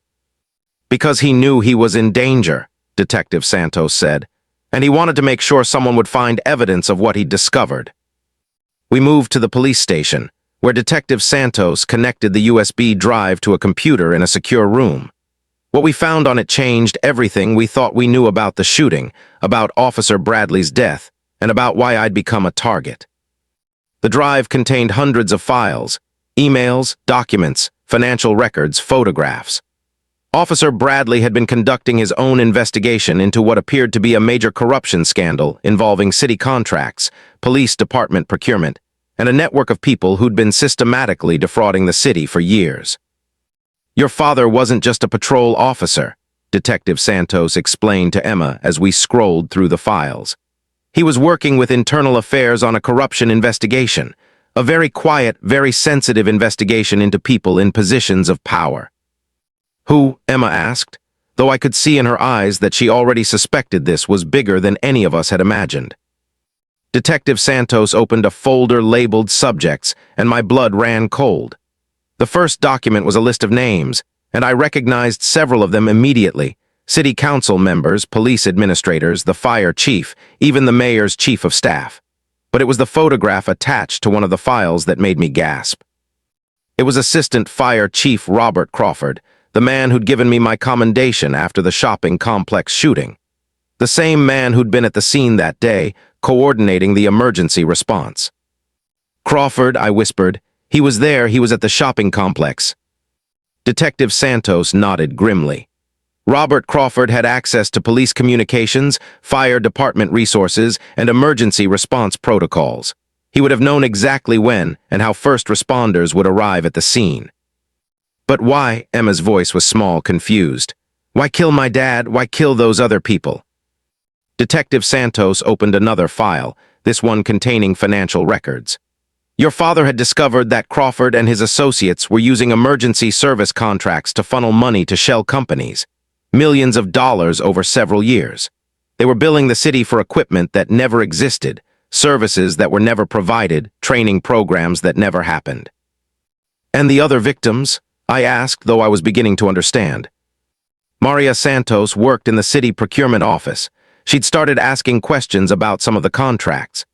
"Because he knew he was in danger," Detective Santos said, "and he wanted to make sure someone would find evidence of what he'd discovered." We moved to the police station, where Detective Santos connected the USB drive to a computer in a secure room. What we found on it changed everything we thought we knew about the shooting, about Officer Bradley's death, and about why I'd become a target. The drive contained hundreds of files, Emails, documents, financial records, photographs. Officer Bradley had been conducting his own investigation into what appeared to be a major corruption scandal involving city contracts, police department procurement, and a network of people who'd been systematically defrauding the city for years. "Your father wasn't just a patrol officer," Detective Santos explained to Emma as we scrolled through the files. "He was working with internal affairs on a corruption investigation, a very quiet, very sensitive investigation into people in positions of power." "Who?" Emma asked, though I could see in her eyes that she already suspected this was bigger than any of us had imagined. Detective Santos opened a folder labeled subjects, and my blood ran cold. The first document was a list of names, and I recognized several of them immediately: city council members, police administrators, the fire chief, even the mayor's chief of staff. But it was the photograph attached to one of the files that made me gasp. It was Assistant Fire Chief Robert Crawford, the man who'd given me my commendation after the shopping complex shooting. The same man who'd been at the scene that day, coordinating the emergency response. "Crawford," I whispered. "He was there, he was at the shopping complex." Detective Santos nodded grimly. Robert Crawford had access to police communications, fire department resources, and emergency response protocols. He would have known exactly when and how first responders would arrive at the scene. "But why?" Emma's voice was small, confused. "Why kill my dad? Why kill those other people?" Detective Santos opened another file, this one containing financial records. "Your father had discovered that Crawford and his associates were using emergency service contracts to funnel money to shell companies. Millions of dollars over several years. They were billing the city for equipment that never existed, services that were never provided, training programs that never happened." "And the other victims?" I asked, though I was beginning to understand. Maria Santos worked in the city procurement office. She'd started asking questions about some of the contracts.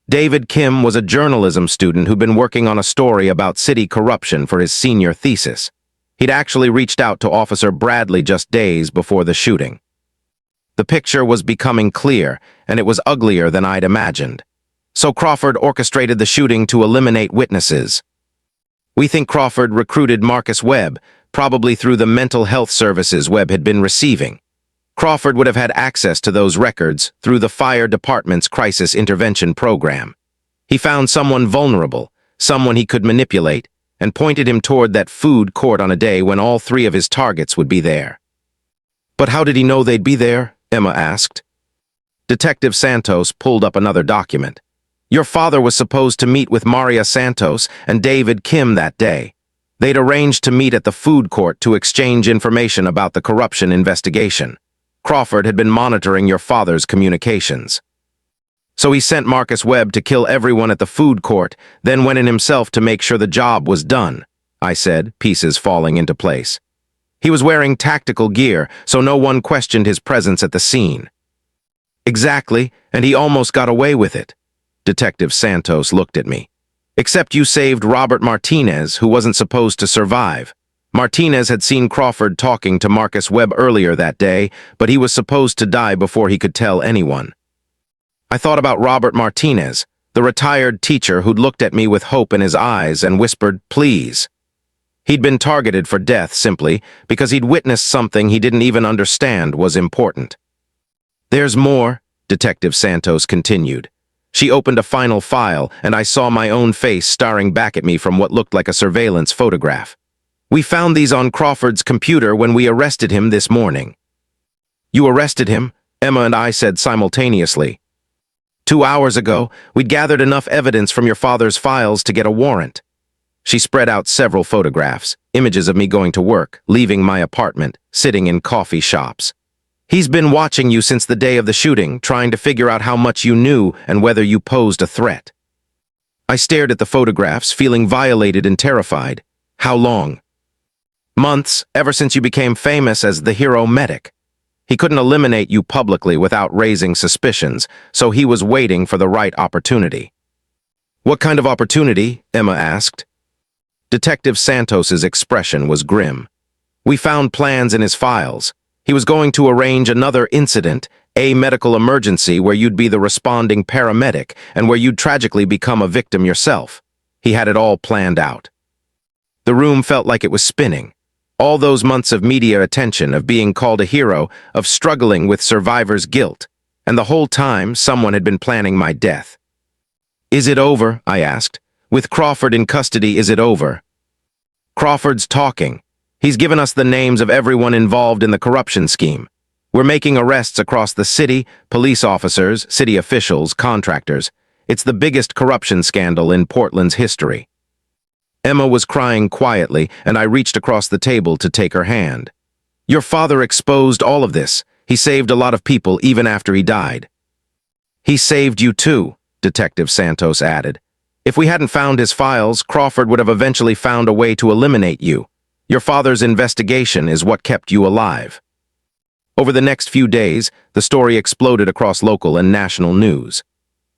David Kim was a journalism student who'd been working on a story about city corruption for his senior thesis. He'd actually reached out to Officer Bradley just days before the shooting. The picture was becoming clear, and it was uglier than I'd imagined. So Crawford orchestrated the shooting to eliminate witnesses. "We think Crawford recruited Marcus Webb, probably through the mental health services Webb had been receiving. Crawford would have had access to those records through the fire department's crisis intervention program. He found someone vulnerable, someone he could manipulate, and pointed him toward that food court on a day when all three of his targets would be there." "But how did he know they'd be there?" Emma asked. Detective Santos pulled up another document. "Your father was supposed to meet with Maria Santos and David Kim that day. They'd arranged to meet at the food court to exchange information about the corruption investigation. Crawford had been monitoring your father's communications. So he sent Marcus Webb to kill everyone at the food court, then went in himself to make sure the job was done," I said, pieces falling into place. "He was wearing tactical gear, so no one questioned his presence at the scene." "Exactly, and he almost got away with it." Detective Santos looked at me. "Except you saved Robert Martinez, who wasn't supposed to survive. Martinez had seen Crawford talking to Marcus Webb earlier that day, but he was supposed to die before he could tell anyone." I thought about Robert Martinez, the retired teacher who'd looked at me with hope in his eyes and whispered, "Please." He'd been targeted for death simply because he'd witnessed something he didn't even understand was important. "There's more," Detective Santos continued. She opened a final file, and I saw my own face staring back at me from what looked like a surveillance photograph. "We found these on Crawford's computer when we arrested him this morning." "You arrested him?" Emma and I said simultaneously. 2 hours ago, we'd gathered enough evidence from your father's files to get a warrant." She spread out several photographs, images of me going to work, leaving my apartment, sitting in coffee shops. "He's been watching you since the day of the shooting, trying to figure out how much you knew and whether you posed a threat." I stared at the photographs, feeling violated and terrified. "How long?" "Months, ever since you became famous as the hero medic. He couldn't eliminate you publicly without raising suspicions, so he was waiting for the right opportunity." "What kind of opportunity?" Emma asked. Detective Santos's expression was grim. "We found plans in his files. He was going to arrange another incident, a medical emergency where you'd be the responding paramedic and where you'd tragically become a victim yourself. He had it all planned out." The room felt like it was spinning. All those months of media attention, of being called a hero, of struggling with survivor's guilt, and the whole time someone had been planning my death. "Is it over?" I asked. "With Crawford in custody, is it over?" "Crawford's talking. He's given us the names of everyone involved in the corruption scheme. We're making arrests across the city, police officers, city officials, contractors. It's the biggest corruption scandal in Portland's history." Emma was crying quietly, and I reached across the table to take her hand. "Your father exposed all of this. He saved a lot of people even after he died." "He saved you too," Detective Santos added. "If we hadn't found his files, Crawford would have eventually found a way to eliminate you. Your father's investigation is what kept you alive." Over the next few days, the story exploded across local and national news.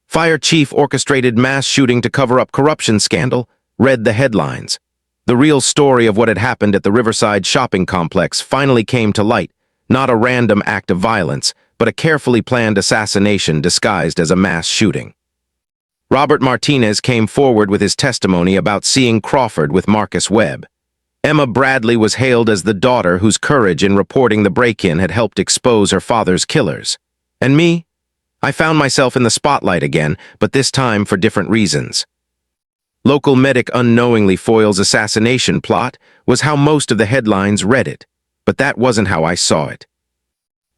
"Fire chief orchestrated mass shooting to cover up corruption scandal," read the headlines. The real story of what had happened at the Riverside shopping complex finally came to light, not a random act of violence, but a carefully planned assassination disguised as a mass shooting. Robert Martinez came forward with his testimony about seeing Crawford with Marcus Webb. Emma Bradley was hailed as the daughter whose courage in reporting the break-in had helped expose her father's killers. And me? I found myself in the spotlight again, but this time for different reasons. "Local medic unknowingly foils assassination plot" was how most of the headlines read it, but that wasn't how I saw it.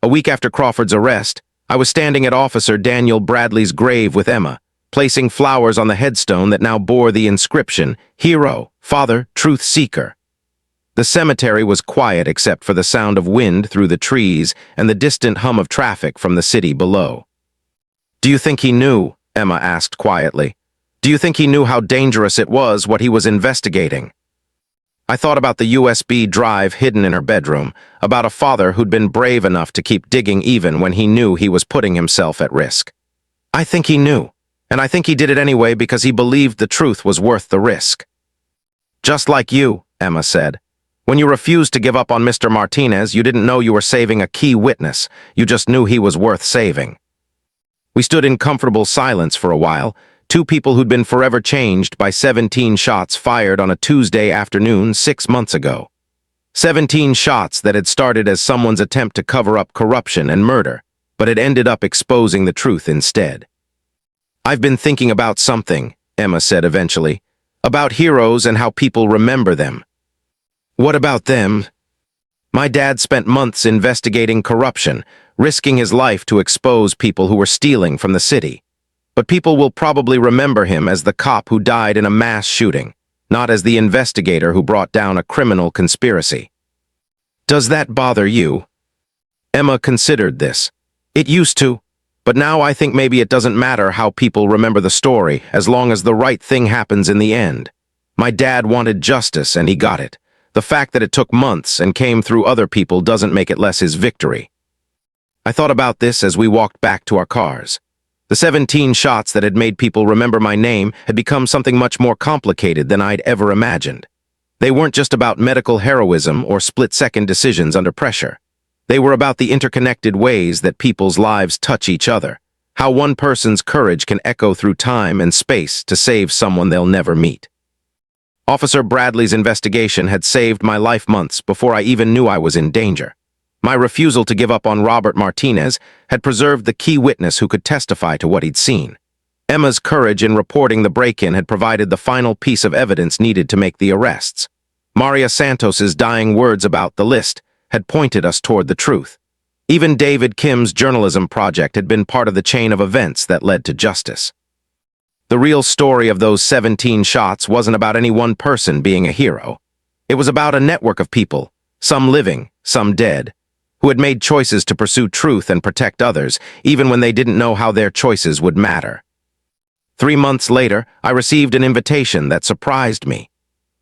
A week after Crawford's arrest, I was standing at Officer Daniel Bradley's grave with Emma, placing flowers on the headstone that now bore the inscription, "Hero, Father, Truth Seeker." The cemetery was quiet except for the sound of wind through the trees and the distant hum of traffic from the city below. "Do you think he knew?" Emma asked quietly. "Do you think he knew how dangerous it was, what he was investigating?" I thought about the USB drive hidden in her bedroom, about a father who'd been brave enough to keep digging even when he knew he was putting himself at risk. "I think he knew, and I think he did it anyway because he believed the truth was worth the risk." "Just like you," Emma said. "When you refused to give up on Mr. Martinez, you didn't know you were saving a key witness. You just knew he was worth saving." We stood in comfortable silence for a while, two people who'd been forever changed by 17 shots fired on a Tuesday afternoon 6 months ago. 17 shots that had started as someone's attempt to cover up corruption and murder, but had ended up exposing the truth instead. "I've been thinking about something," Emma said eventually, "about heroes and how people remember them." "What about them?" "My dad spent months investigating corruption, risking his life to expose people who were stealing from the city. But people will probably remember him as the cop who died in a mass shooting, not as the investigator who brought down a criminal conspiracy." "Does that bother you?" Emma considered this. "It used to, but now I think maybe it doesn't matter how people remember the story as long as the right thing happens in the end. My dad wanted justice and he got it. The fact that it took months and came through other people doesn't make it less his victory." I thought about this as we walked back to our cars. The 17 shots that had made people remember my name had become something much more complicated than I'd ever imagined. They weren't just about medical heroism or split-second decisions under pressure. They were about the interconnected ways that people's lives touch each other, how one person's courage can echo through time and space to save someone they'll never meet. Officer Bradley's investigation had saved my life months before I even knew I was in danger. My refusal to give up on Robert Martinez had preserved the key witness who could testify to what he'd seen. Emma's courage in reporting the break-in had provided the final piece of evidence needed to make the arrests. Maria Santos's dying words about the list had pointed us toward the truth. Even David Kim's journalism project had been part of the chain of events that led to justice. The real story of those 17 shots wasn't about any one person being a hero. It was about a network of people, some living, some dead, who had made choices to pursue truth and protect others, even when they didn't know how their choices would matter. 3 months later, I received an invitation that surprised me.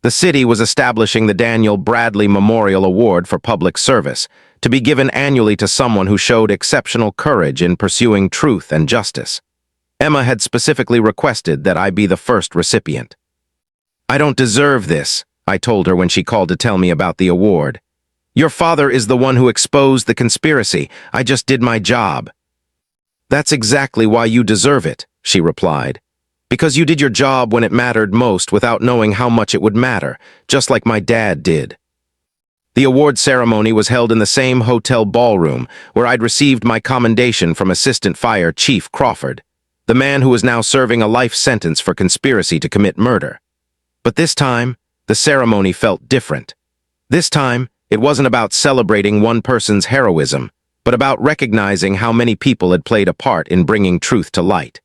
The city was establishing the Daniel Bradley Memorial Award for Public Service, to be given annually to someone who showed exceptional courage in pursuing truth and justice. Emma had specifically requested that I be the first recipient. "I don't deserve this," I told her when she called to tell me about the award. "Your father is the one who exposed the conspiracy. I just did my job." "That's exactly why you deserve it," she replied. Because you did your job when it mattered most without knowing how much it would matter, just like my dad did. The award ceremony was held in the same hotel ballroom where I'd received my commendation from Assistant Fire Chief Crawford, the man who was now serving a life sentence for conspiracy to commit murder. But this time, the ceremony felt different. This time, it wasn't about celebrating one person's heroism, but about recognizing how many people had played a part in bringing truth to light.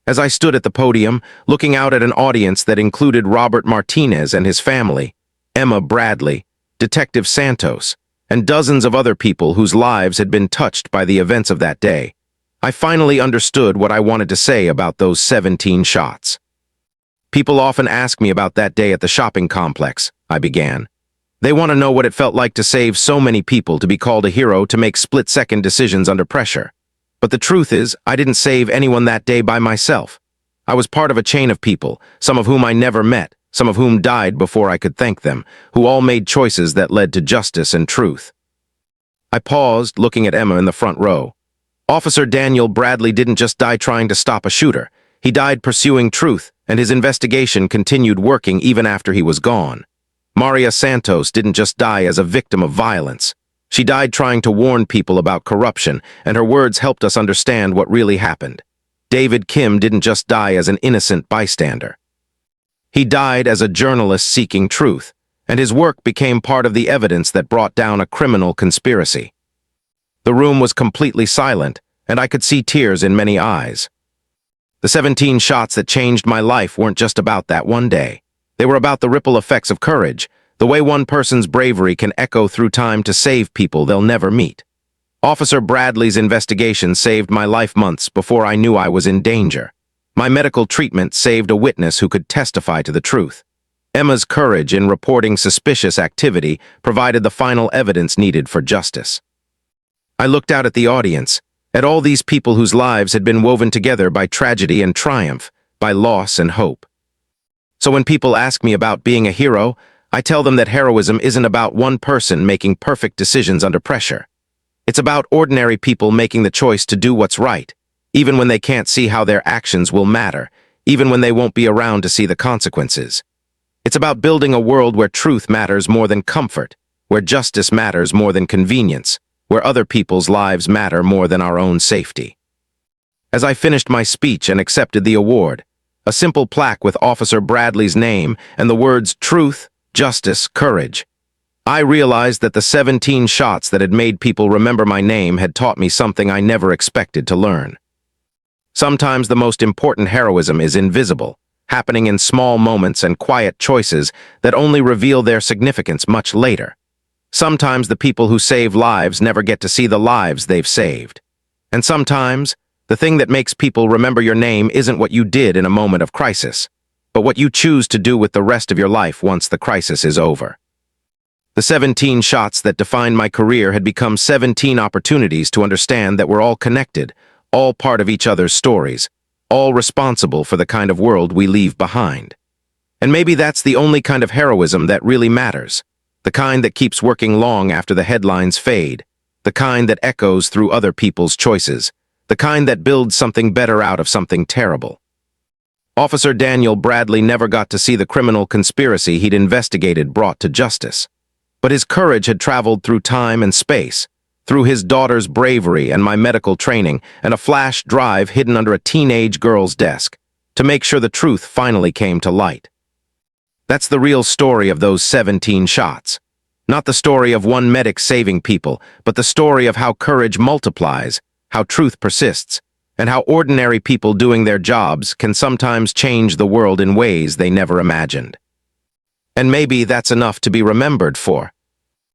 As I stood at the podium, looking out at an audience that included Robert Martinez and his family, Emma Bradley, Detective Santos, and dozens of other people whose lives had been touched by the events of that day, I finally understood what I wanted to say about those 17 shots. People often ask me about that day at the shopping complex, I began. They want to know what it felt like to save so many people, to be called a hero, to make split-second decisions under pressure. But the truth is, I didn't save anyone that day by myself. I was part of a chain of people, some of whom I never met, some of whom died before I could thank them, who all made choices that led to justice and truth. I paused, looking at Emma in the front row. Officer Daniel Bradley didn't just die trying to stop a shooter. He died pursuing truth, and his investigation continued working even after he was gone. Maria Santos didn't just die as a victim of violence. She died trying to warn people about corruption, and her words helped us understand what really happened. David Kim didn't just die as an innocent bystander. He died as a journalist seeking truth, and his work became part of the evidence that brought down a criminal conspiracy. The room was completely silent, and I could see tears in many eyes. The 17 shots that changed my life weren't just about that one day. They were about the ripple effects of courage, the way one person's bravery can echo through time to save people they'll never meet. Officer Bradley's investigation saved my life months before I knew I was in danger. My medical treatment saved a witness who could testify to the truth. Emma's courage in reporting suspicious activity provided the final evidence needed for justice. I looked out at the audience, at all these people whose lives had been woven together by tragedy and triumph, by loss and hope. So when people ask me about being a hero, I tell them that heroism isn't about one person making perfect decisions under pressure. It's about ordinary people making the choice to do what's right, even when they can't see how their actions will matter, even when they won't be around to see the consequences. It's about building a world where truth matters more than comfort, where justice matters more than convenience, where other people's lives matter more than our own safety. As I finished my speech and accepted the award, a simple plaque with Officer Bradley's name and the words truth, justice, courage, I realized that the 17 shots that had made people remember my name had taught me something I never expected to learn. Sometimes the most important heroism is invisible, happening in small moments and quiet choices that only reveal their significance much later. Sometimes the people who save lives never get to see the lives they've saved. And sometimes, the thing that makes people remember your name isn't what you did in a moment of crisis, but what you choose to do with the rest of your life once the crisis is over. The 17 shots that defined my career had become 17 opportunities to understand that we're all connected, all part of each other's stories, all responsible for the kind of world we leave behind. And maybe that's the only kind of heroism that really matters, the kind that keeps working long after the headlines fade, the kind that echoes through other people's choices, the kind that builds something better out of something terrible. Officer Daniel Bradley never got to see the criminal conspiracy he'd investigated brought to justice. But his courage had traveled through time and space, through his daughter's bravery and my medical training and a flash drive hidden under a teenage girl's desk, to make sure the truth finally came to light. That's the real story of those 17 shots. Not the story of one medic saving people, but the story of how courage multiplies, how truth persists, and how ordinary people doing their jobs can sometimes change the world in ways they never imagined. And maybe that's enough to be remembered for.